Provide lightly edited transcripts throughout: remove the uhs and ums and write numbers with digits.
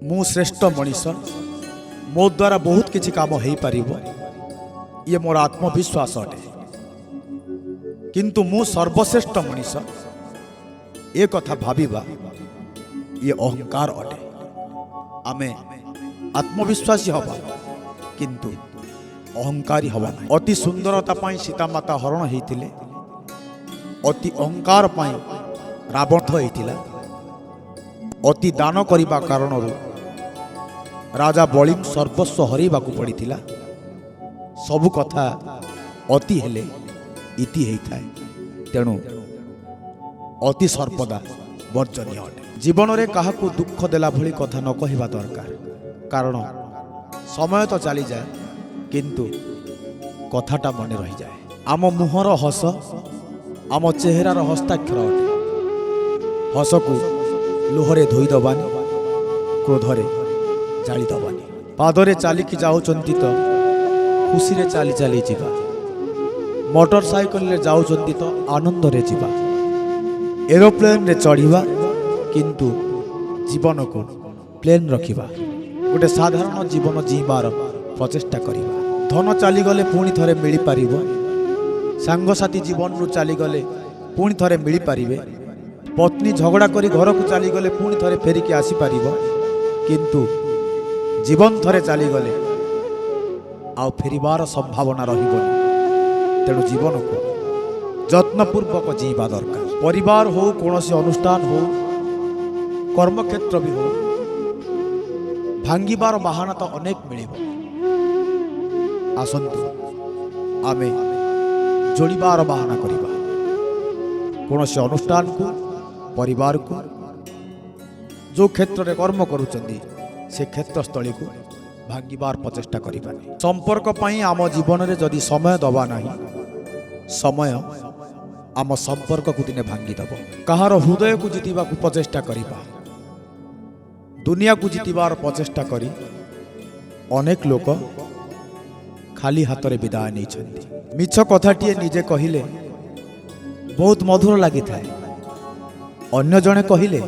मु श्रेष्ठ मनीष मो द्वारा बहुत किसी काम हो पार ये मोर आत्मविश्वास अटे किंतु मु सर्वश्रेष्ठ मनीष ये कथा भाविबा ये अहंकार अटे। आमे आत्मविश्वासी हवा किंतु अहंकारी हवा नहीं। अति सुंदरता पाई सीतामाता हरण होते अति अहंकार पाई रावण होता अति दान करने कारण राजा बलि सर्वस्व हरैबा पड़ता। सबु कथा अति हेले इति होता है तेणु अति सर्वदा वर्जनीय अटे। जीवन में क्या दुख देला भली कथा न कहवा दरकार कारण समय तो चली जाए किंतु कथाटा मन रही जाए। आम मुहर हस आम चेहरार हस्ताक्षर अटे। हस को लुहरे धोईदबानी क्रोधरे जाली दबानी। पादरे चलिकी जाऊँगी तो खुशी रे चली चली जीवा। मोटर साइकल रे जाऊँगी तो आनंद रे जीवा। एरोप्लेन रे चढ़िबा किंतु जीवन को प्लेन रखिबा। गोटे साधारण जीवन जीवार प्रचेष्टा करिबा। धन चलीगले पुणी थरे मिल पारिबो। सांगसाथी जीवन रु चलीगले पुणी थरे मिल पारिबे। पत्नी झगड़ा करी घर को चलीगले पुणी थरे फेरिकी आसी पारिबो किंतु जीवन थरे चलीगले आउ फेरिबार संभावना रहिबोनी। तेणु जीवन को जत्नपूर्वक जीवा दरकार। परिवार हो कौन से अनुष्ठान हो कर्मक्षेत्र भी हो भांगिबार बाहाना तो अनेक मिलिबो। आसंतु आमे जोड़ीबार बाहाना करिबा। कौन से अनुष्ठान को परिवार को जो क्षेत्र में कर्म करुचंदी से क्षेत्रस्थली को भांगिबार प्रचेष्टा करिबानी। संपर्क पाई आम जीवन में जदि समय दबा नहीं समय आम संपर्क को दिने भांगीदेव। कहार हृदय को जितवा प्रचेष्टा करिबा। दुनिया को जितबार प्रचेष्टा करी अनेक लोक खाली हाथ में विदाय नहीं। मिछ कथाटीए निजे कहिले बहुत मधुर लगी थाए अन्य जने कहिले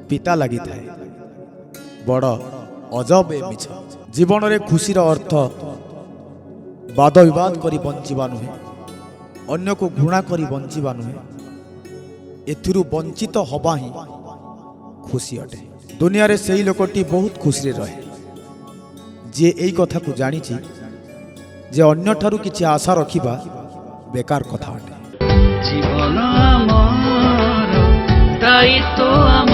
पिता लगी थाए बड़ अजब ए मिछ। जीवन में खुशीर अर्थ वाद विवाद करी बंचिबा नुहे अन्य को घृणा करी बंचिबा नुहे। एथिरु वंचित हवा ही खुशी अटे। दुनिया रे सही लोकटी बहुत खुशी रहे जे एई कथा को जानी जे अन्य ठारू किछि आशा रखिबा बेकार कथा अटे। जीवन आमार दायित्व